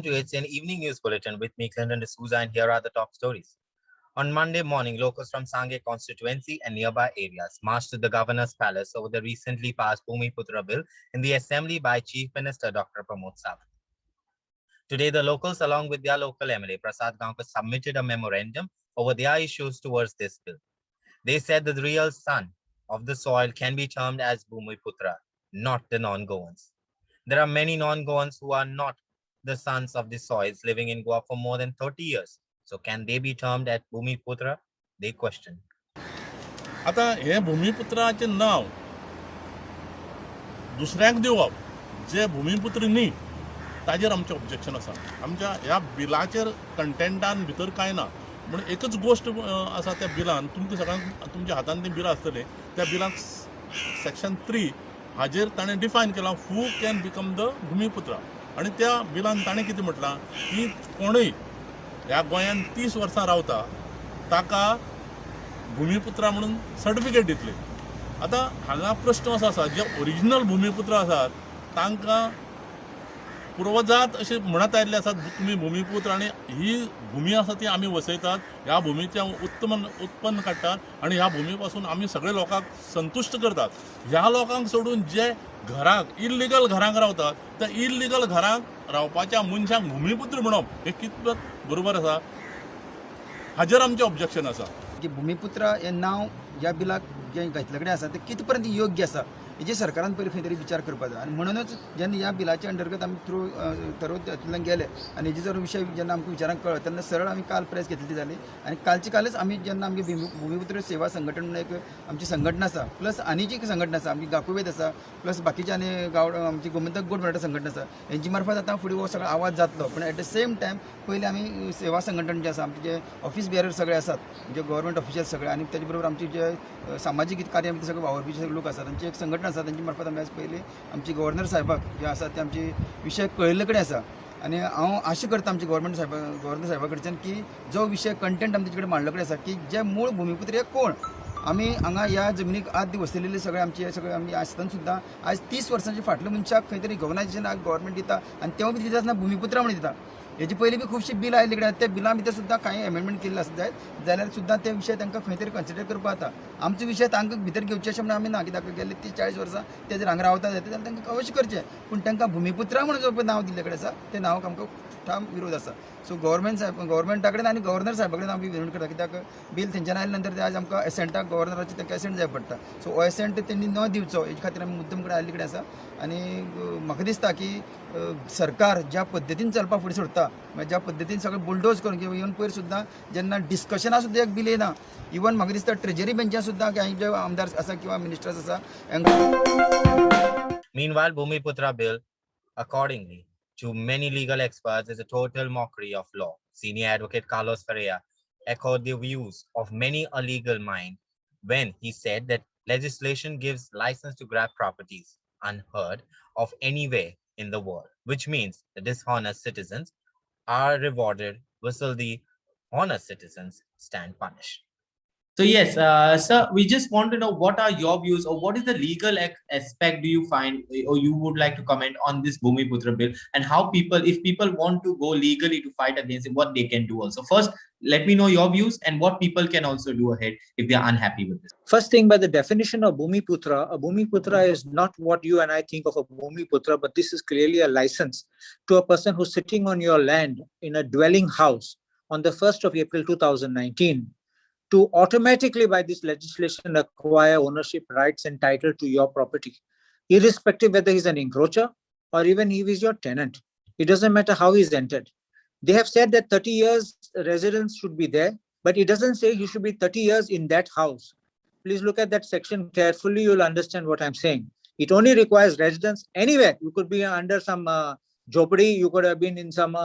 to HCN Evening News Bulletin with me, Clinton D'Souza, and here are the top stories. On Monday morning, locals from Sangay constituency and nearby areas marched to the Governor's Palace over the recently passed Bhumiputra Bill in the Assembly by Chief Minister Dr. Pramod Sawant. Today, the locals, along with their local MLA, Prasad Gaonkar, submitted a memorandum over their issues towards this bill. They said that the real son of the soil can be termed as Bhumiputra, not the non-Goans. There are many non-Goans who are not the sons of the soils living in Goa for more than 30 years. So can they be termed as Bhumiputra? They question. आता हे भूमिपुत्राचे नाव दुसऱ्याक दिवप जे भूमिपुत्र न्ही ताजेर आमचें objection आसा. आमच्या ह्या बिलाचेर कंटेंटान भितर कांय ना, पूण एकच गोश्ट आसा त्या बिलान. तुमकां सगळ्यांक तुमच्या हातान तें बिल आसतलें. त्या बिलान सेक्शन 3 हाजेर ताणें डिफायन केलां हू कॅन बिकम द भूमिपुत्र. आनी त्या बिलान ताणें कितें म्हटलां की कोणूय ह्या गोंयांत 30 वर्सां रावता ताका भूमिपुत्रा म्हणून सर्टिफिकेट दितले. आतां हांगा प्रश्न असो आसा जे ओरिजिनल भूमिपुत्र आसात तांकां पुर्वजात अशें म्हणत आयिल्ले आसात तुमी भूमिपुत्र, आनी ही भूमी आसा ती आमी वसयतात, ह्या भुमीचें उत्पन्न काडटात आनी ह्या भुमी पासून आमी सगळे लोकांक संतुश्ट करतात. ह्या लोकांक सोडून जे घराक इल्लिगल घरांक रावतात त्या इल्लिगल घरांक रावपाच्या मनशांक भूमिपुत्र म्हणप हे कितपत बरोबर आसा हाजेर आमचें ऑब्जेक्शन आसा. की भूमिपुत्र हे नाव ह्या बिलाक जे घातले कडेन आसा ते कित पर्यंत योग्य आसा हेजे सरकारान पयलीं खंय तरी विचार करपाक जाय. आनी म्हणूनच जेन्ना ह्या बिलाच्या अंतर्गत आमी थ्रू हातूंतल्यान गेले आनी हेजे जर विशय जेन्ना आमकां विचारांक कळ्ळो तेन्ना सरळ आमी काल प्रेस घेतली जाली. आनी कालचे कालच आमी जेन्ना आमगे भूमिपुत्र सेवा संघटन म्हणून एक आमची संघटना आसा, प्लस आनी जी संघटना आसा आमची गाकुवेद आसा, प्लस बाकीचे आनी आमची गोमंतक गोट मराठा संघटना आसा, हेंची मार्फत आतां फुडें हो सगळो आवाज जातलो. पूण एट द सेम टायम पयलीं आमी सेवा संघटन जे आसा आमचे जे ऑफिस बियरर सगळे आसात म्हणजे गव्हर्मेंट ऑफिशियल सगळे आनी तेजे बरोबर आमचे जे सामाजीक कार्य सगळे वावरपी सगळे लोक आसात तांची एक संघटना आसा. तांची मार्फत आमी आज पयलीं आमची गव्हर्नर साहेबाक जे आसा ते आमची विशय कळयल्ले कडेन आसा. आनी हांव आशा करता आमच्या गव्हर्नर साहेबा कडच्यान की जो विशय कंटेंट आमी तेजे कडेन मांडले कडेन आसा की जे मूळ भूमिपुत्र हे कोण. आमी हांगा ह्या जमनीक आदी वसलेले सगळे आमचे सगळे आमी आसतना सुद्दां आज 30 वर्सांचे फाटल्या मनशाक खंय तरी रिकॉग्नायझेशन गव्हर्मेंट दिता आनी तेव्हा बी दिता आसतना भूमिपुत्रा म्हणून दिता. हेजे पयलीं बी खुबशी बिल आयिल्ले कडेन त्या बिला भितर सुद्दां कांय एमेंडमेंट केल्ले आसत जायत जाल्यार सुद्दां ते विशय तांकां खंय तरी कन्सिडर करपाक जाता. आमचो विशय तांकां भितर घेवचे अशें म्हणून आमी ना, कित्याक गेल्ली 30-40 वर्सां ते जर हांगा रावता जाल्यार तांकां अवश्य करचें. पूण तांकां भूमिपुत्रा म्हणून जो पळय नांव दिल्ले कडेन आसा ते नांवाक आमकां ठाम विरोध आसा. सो गव्हर्मेंटा कडेन आनी गव्हर्नर साहेबा कडेन आमी विनवणी करता, कित्याक बिल थंयच्यान आयले नंतर आज आमकां एसेंटाक गव्हर्नराची तांकां एसेंट जाय पडटा. सो हो एसेंट तेंणी न दिवचो हेजे खातीर आमी मुद्दम कडेन आयिल्ले कडेन आसा. आनी म्हाका दिसता की सरकार ज्या पद्दतीन चलपाक फुडें सोडटा, ज्या पद्दतीन सगळें बुलडोज करून किंवा इवन पयर सुद्दां जेन्ना डिस्कशनां सुद्दां एक बिल येना, इवन म्हाका दिसता ट्रेजरी बेंचार सुद्दां कांय जे आमदार आसा किंवा मिनिस्टर्स आसा. Meanwhile, Bhumiputra Bill, accordingly to many legal experts, is a total mockery of law. Senior advocate Carlos Ferreira echoed the views of many a legal mind when he said that legislation gives license to grab properties unheard of anywhere in the world, which means the dishonest citizens are rewarded while the honest citizens stand punished. So yes, sir, we just want to know what are your views, or what is the legal aspect do you find, or you would like to comment on this Bhumiputra bill, and how people, if people want to go legally to fight against it, what they can do also. First, let me know your views and what people can also do ahead if they are unhappy with this. First thing, by the definition of Bhumiputra, a Bhumiputra is not what you and I think of a Bhumiputra, but this is clearly a license to a person who's sitting on your land in a dwelling house on the 1st of April 2019 to automatically by this legislation acquire ownership rights and title to your property, irrespective whether he's an encroacher or even if he's your tenant. It doesn't matter how he's entered. They have said that 30 years residence should be there, but it doesn't say he should be 30 years in that house. Please look at that section carefully, you'll understand what I'm saying. It only requires residence anywhere. You could be under some jhopadi, you could have been in some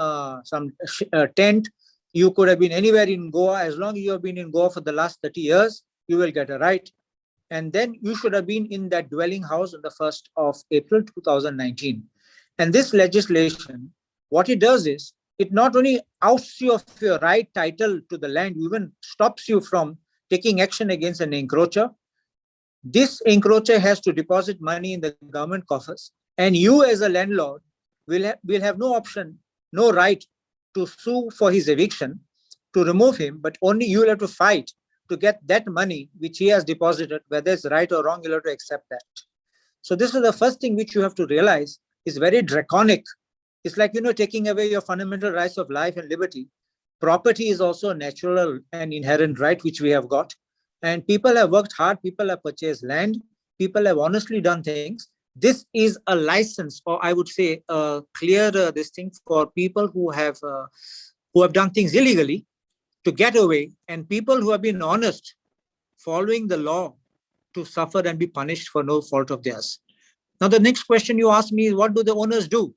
tent, you could have been anywhere in Goa. As long as you have been in Goa for the last 30 years, you will get a right. And then you should have been in that dwelling house on the 1st of April 2019. And this legislation, what it does is, it not only outs you of your right title to the land, even stops you from taking action against an encroacher. This encroacher has to deposit money in the government coffers, and you as a landlord will have no option no right to sue for his eviction, to remove him, but only you will have to fight to get that money which he has deposited, whether it's right or wrong, you'll have to accept that. So this is the first thing which you have to realize is very draconic. It's like, taking away your fundamental rights of life and liberty. Property is also a natural and inherent right which we have got. And people have worked hard, people have purchased land, people have honestly done things. This is a license, or I would say a clear this thing for people who have done things illegally to get away, and people who have been honest, following the law, to suffer and be punished for no fault of theirs. Now, the next question you ask me is, what do the owners do?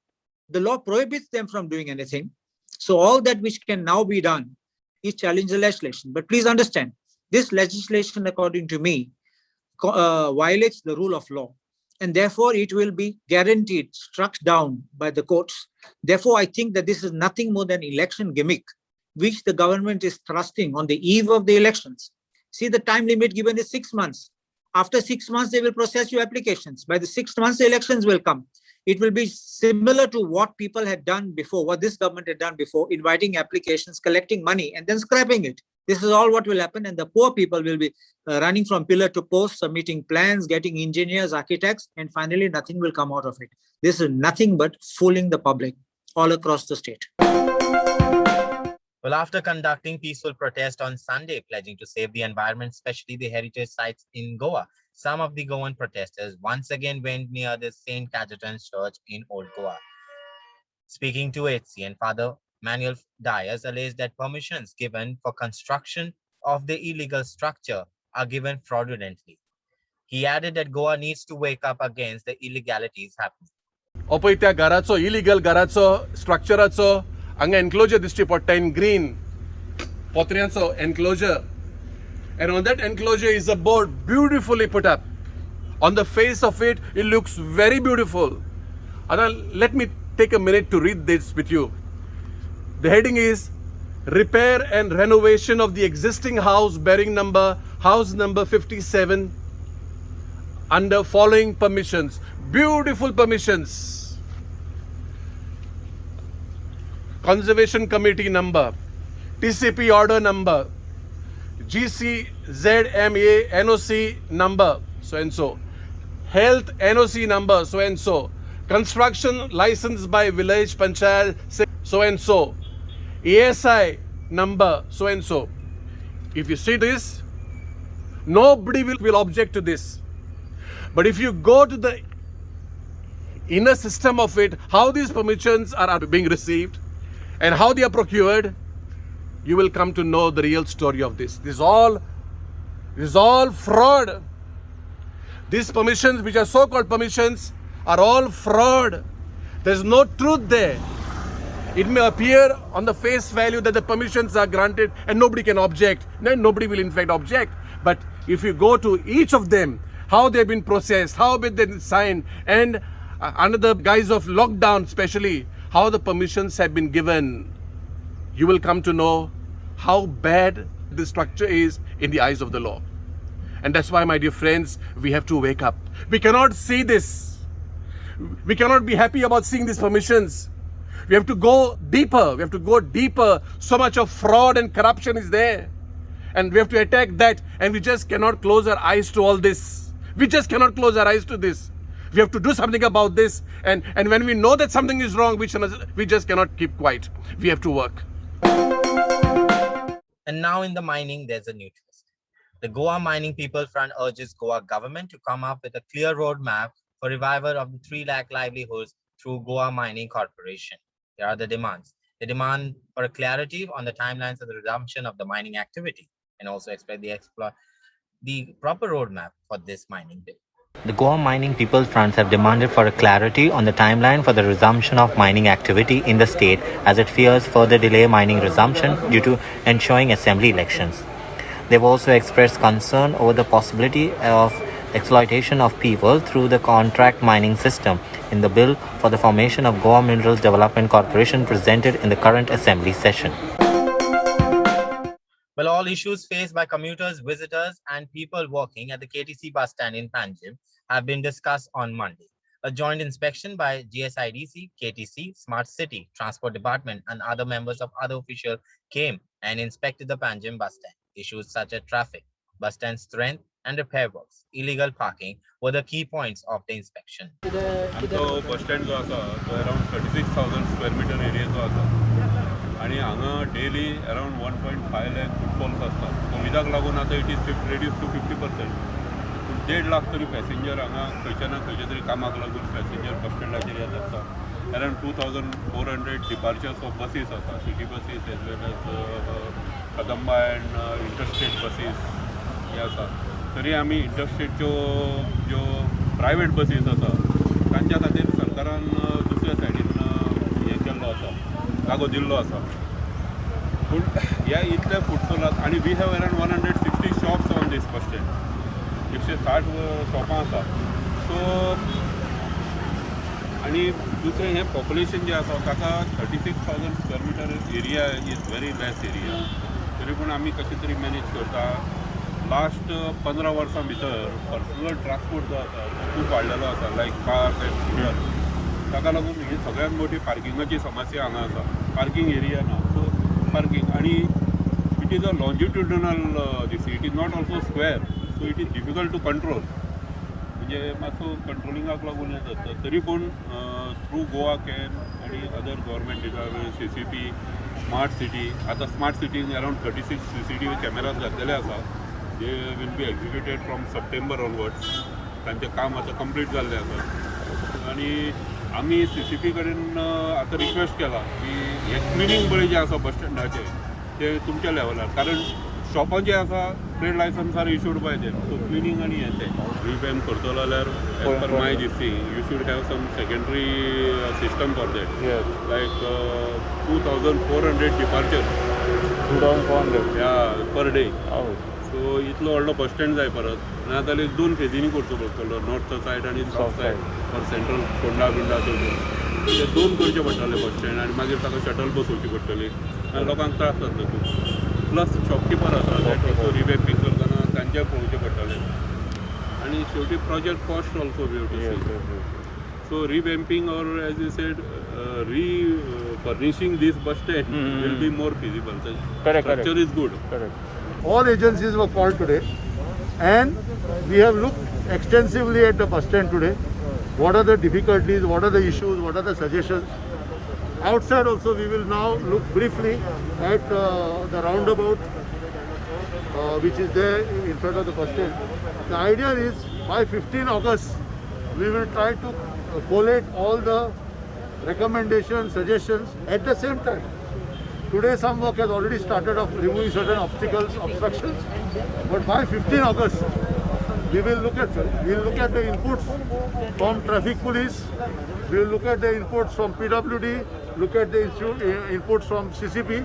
The law prohibits them from doing anything. So all that which can now be done is challenge the legislation. But please understand, this legislation, according to me, violates the rule of law. And therefore, it will be guaranteed, struck down by the courts. Therefore, I think that this is nothing more than election gimmick, which the government is thrusting on the eve of the elections. See, the time limit given is 6 months. After 6 months, they will process your applications. By the 6th month, the elections will come. It will be similar to what people had done before, what this government had done before, inviting applications, collecting money, and then scrapping it. This is all what will happen, and the poor people will be running from pillar to post, submitting plans, getting engineers, architects, and finally nothing will come out of it. This is nothing but fooling the public all across the state. Well, after conducting peaceful protest on Sunday, pledging to save the environment, especially the heritage sites in Goa, some of the Goan protesters once again went near the St. Cajetan's Church in Old Goa. Speaking to HCN, Father Manuel Dias alleged that permissions given for construction of the illegal structure are given fraudulently. He added that Goa needs to wake up against the illegalities happening. पळय त्या घराचो illegal घराचो स्ट्रक्चराचो हांगा enclosure दिश्टी पडटा in green पोत्र्यांचो enclosure and on that enclosure is a board beautifully put up. On the face of it, it looks very beautiful. And let me take a minute to read this with you. The heading is Repair and Renovation of the Existing House bearing house number 57 under following permissions. Beautiful permissions. Conservation Committee number, TCP order number, GCZMA NOC number so and so, Health NOC number so and so, Construction license by Village Panchayat so and so, ASI number so and so. If you see this, nobody will object to this. But if you go to the inner system of it, how these permissions are being received and how they are procured, you will come to know the real story of this. This is all fraud. These permissions, which are so-called permissions, are all fraud. There's no truth there. It may appear on the face value that the permissions are granted and nobody can object. Nobody will in fact object. But if you go to each of them, how they've been processed, how they've been signed, and under the guise of lockdown especially, how the permissions have been given, you will come to know how bad the structure is in the eyes of the law. And that's why, my dear friends, we have to wake up. We cannot see this. We cannot be happy about seeing these permissions. We have to go deeper. We have to go deeper. So much of fraud and corruption is there. And we have to attack that. And we just cannot close our eyes to all this. We just cannot close our eyes to this. We have to do something about this. And when we know that something is wrong, we just cannot keep quiet. We have to work. And now in the mining, there's a new twist. The Goa Mining People Front urges Goa government to come up with a clear roadmap for revival of the 3 lakh livelihoods through Goa Mining Corporation. Here are the demands. They demand for a clarity on the timelines of the resumption of the mining activity and also expect the proper roadmap for this mining bill. The Goa Mining People Fronts have demanded for a clarity on the timeline for the resumption of mining activity in the state as it fears further delay mining resumption due to ensuing assembly elections. They've also expressed concern over the possibility of exploitation of people through the contract mining system in the bill for the formation of Goa Minerals Development Corporation presented in the current assembly session. Well, all issues faced by commuters, visitors, and people working at the KTC bus stand in Panjim have been discussed on Monday. A joint inspection by GSIDC, KTC, Smart City, Transport Department, and other members of other officials came and inspected the Panjim bus stand. Issues such as traffic, bus stand strength, and repair works, illegal parking were the key points of the inspection. आमचो bus stand जो आसा तो around 36,000 square metre एरियेचो आसा आनी हांगा daily around 1.5 lakh footfalls आसता. कोविडाक लागून आतां it is reduce to 50%. 1.5 lakh तरी पॅसेंजर हांगा खंयच्या ना खंयच्या तरी कामाक लागून पॅसेंजर बस स्टँडाचेर येत आसता. अरावंड 2,400 डिपार्चर्स ऑफ बसीस आसा, city buses as well as Kadamba and interstate buses हे आसा. तरी आमी इंटरस्टेटच्यो ज्यो प्रायवेट बसीस आसा तांच्या खातीर सरकारान दुसऱ्या सायडीन हे केल्लो आसा, जागो दिल्लो आसा. पूण ह्या इतल्या फुटफॉलाक आनी we have around 160 shops on this bus stand. 160 शॉपां आसा. सो आनी दुसरें हें पॉप्युलेशन जें आसा ताका 36,000 square metre area is very less area. तरी पूण आमी कशें तरी मॅनेज करता. लास्ट 15 वर्सां भितर पर्सनल ट्रान्सपोर्ट जो आसा तो खूब वाडलेलो आसा, लायक कार्स एंड स्कुटर. ताका लागून ही सगळ्यांत मोठी पार्किंगाची समस्या हांगा आसा. पार्किंग एरिया ना. सो पार्किंग आनी it is a longitudinal this, it is not also square. So it is difficult to control. म्हणजे मातसो कंट्रोलिंगाक लागून हें जाता. तरी पूण थ्रू गोवा कॅन आनी other government department, CCP, smart city, आतां स्मार्ट सिटीन अरावंड 36 CCTV कॅमेराज घातलेले आसा. They will be executed from September onwards. तांचें काम आतां कंप्लीट जाल्लें आसा. आनी आमी CCP कडेन आतां रिक्वेस्ट केला की हे क्लिनींग पळय जें आसा बस स्टँडाचें तें तुमच्या लेवलार, कारण शॉपां जे आसा trade licence are issued by them. So cleaning आनी हें तें रिवॅम्प करतलो जाल्यार एज पर माय दिसींग you should have some secondary system for that. Like 2,400 departures 2,400 या पर डे. सो इतलो व्हडलो बस स्टँड जाय परत. नाजाल्यार 2 फेजींनी करचो पडटलो, नॉर्थ सायड आनी south side for central Ponda बिंडा ते 2 करचे पडटले बस स्टँड. आनी मागीर ताका शटल बसोवची पडटली आनी लोकांक त्रास जातलो खूब. प्लस शॉपकिपर आसा तेचो रिवॅम्पिंग करतना तांचें पळोवचें पडटलें. आनी शेवटी project cost also we have to see. So revamping or as you said, furnishing this bus stand will be more feasible. The structure is good. All agencies were called today and we have looked extensively at the bus stand today. What are the difficulties, what are the issues, what are the suggestions. Outside also we will now look briefly at the roundabout which is there in front of the bus stand. The idea is by 15 August we will try to collate all the recommendations, suggestions at the same time. Today some work has already started of removing certain obstacles, obstructions, but by 15 August we will look at the inputs from traffic police, we will look at the inputs from PWD, look at the inputs from CCP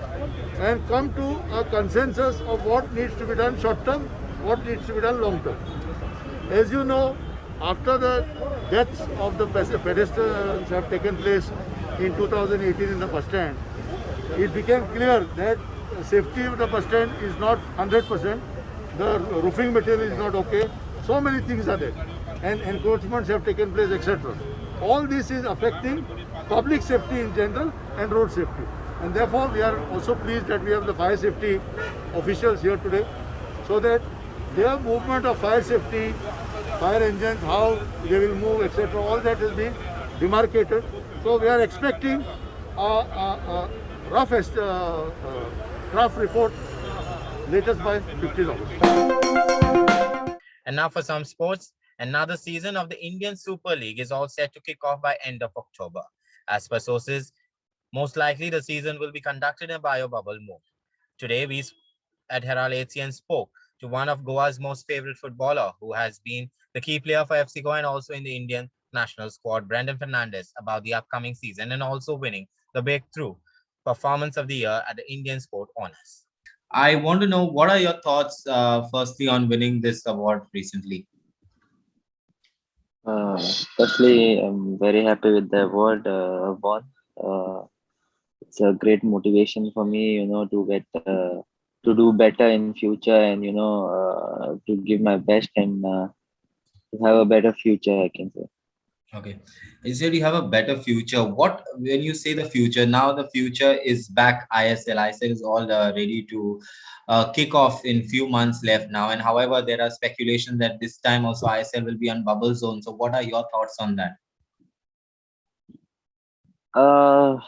and come to a consensus of what needs to be done short term, what needs to be done long term. As you know, after the deaths of the pedestrians have taken place in 2018 in the bus stand, it became clear that safety of the bus stand is not 100%, the roofing material is not okay, so many things are there, and encroachments have taken place, etc. All this is affecting public safety in general and road safety, and therefore we are also pleased that we have the fire safety officials here today, so that their movement of fire safety, fire engines, how they will move, etc. all that will be demarcated. So we are expecting a rough draft report latest by 15 August. And now for some sports. Another season of the Indian Super League is all set to kick off by end of October. As per sources, most likely the season will be conducted in a bio-bubble mode. Today, we at Herald ACN spoke to one of Goa's most favorite footballer, who has been the key player for FC Goa and also in the Indian national squad, Brandon Fernandes, about the upcoming season and also winning the breakthrough performance of the year at the Indian Sport Honors. I want to know, what are your thoughts, firstly, on winning this award recently? Firstly, I'm very happy with the award I've won. It's a great motivation for me, to get to do better in future and to give my best and to have a better future, I can say. Okay. You said you have a better future. What, when you say the future, now the future is back. ISL is all ready to kick off in few months left now. And however, there are speculations that this time also ISL will be on bubble zone. So what are your thoughts on that? Uh,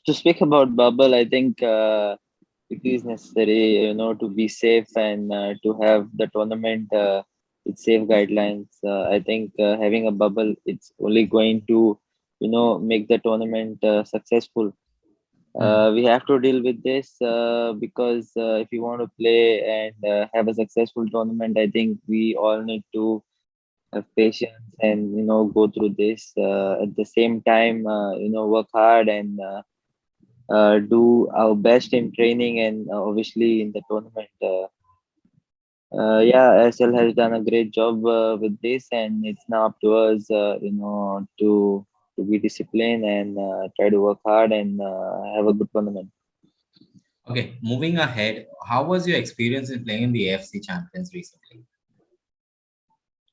to speak about bubble, I think it is necessary, to be safe and to have the tournament with safe guidelines. I think having a bubble, it's only going to, make the tournament successful. We have to deal with this because if you want to play and have a successful tournament, I think we all need to have patience and go through this. At the same time, work hard and do our best in training and obviously in the tournament. Yeah, SL has done a great job with this, and it's now up to us, to be disciplined and try to work hard and have a good tournament. Okay, moving ahead, how was your experience in playing in the AFC Champions recently?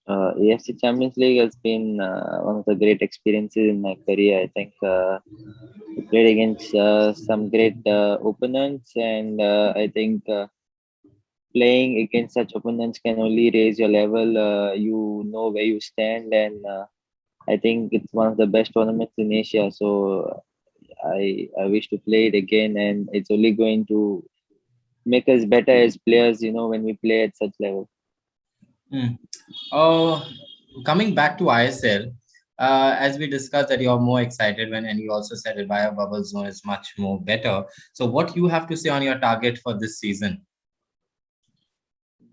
AFC Champions League has been one of the great experiences in my career. I think we played against some great opponents, and I think playing against such opponents can only raise your level. You know where you stand, and I think it's one of the best tournaments in Asia. So I wish to play it again, and it's only going to make us better as players. When we play at such level. Coming back to ISL, as we discussed that you're more excited when, and you also said it via bubble zone is much more better. So what you have to say on your target for this season?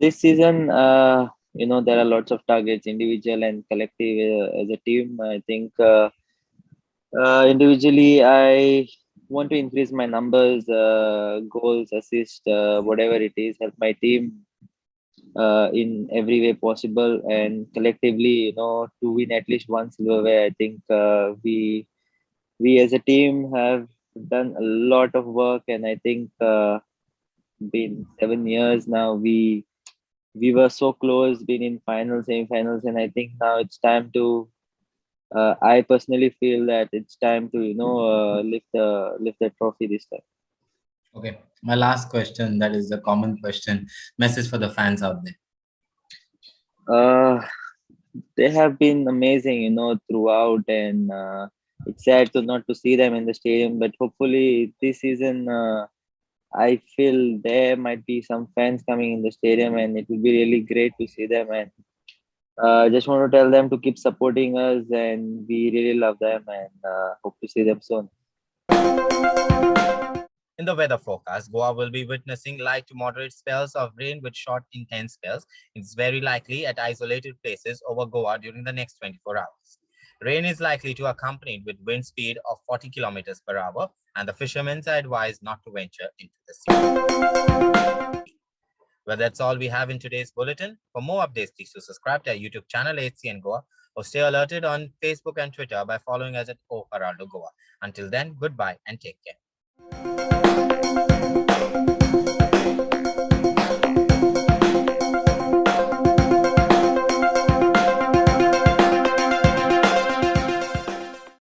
This season, there are lots of targets, individual and collective as a team. I think individually, I want to increase my numbers, goals, assists, whatever it is, help my team in every way possible, and collectively, to win at least one silverware. I think we as a team have done a lot of work, and I think been 7 years now. We were so close, been in finals, semi-finals, and I think now it's time to. I personally feel that it's time to lift the trophy this time. Okay, my last question, that is the common question, message for the fans out there. They have been amazing, throughout, and it's sad to not to see them in the stadium. But hopefully this season, I feel there might be some fans coming in the stadium, and it will be really great to see them. And I just want to tell them to keep supporting us, and we really love them, and hope to see them soon. In the weather forecast, Goa will be witnessing light to moderate spells of rain with short, intense spells. It's very likely at isolated places over Goa during the next 24 hours. Rain is likely to accompanied with wind speed of 40 kilometers per hour, and the fishermen are advised not to venture into the sea. Well, that's all we have in today's bulletin. For more updates, please do subscribe to our YouTube channel, HCN Goa, or stay alerted on Facebook and Twitter by following us at O Heraldo Goa. Until then, goodbye and take care.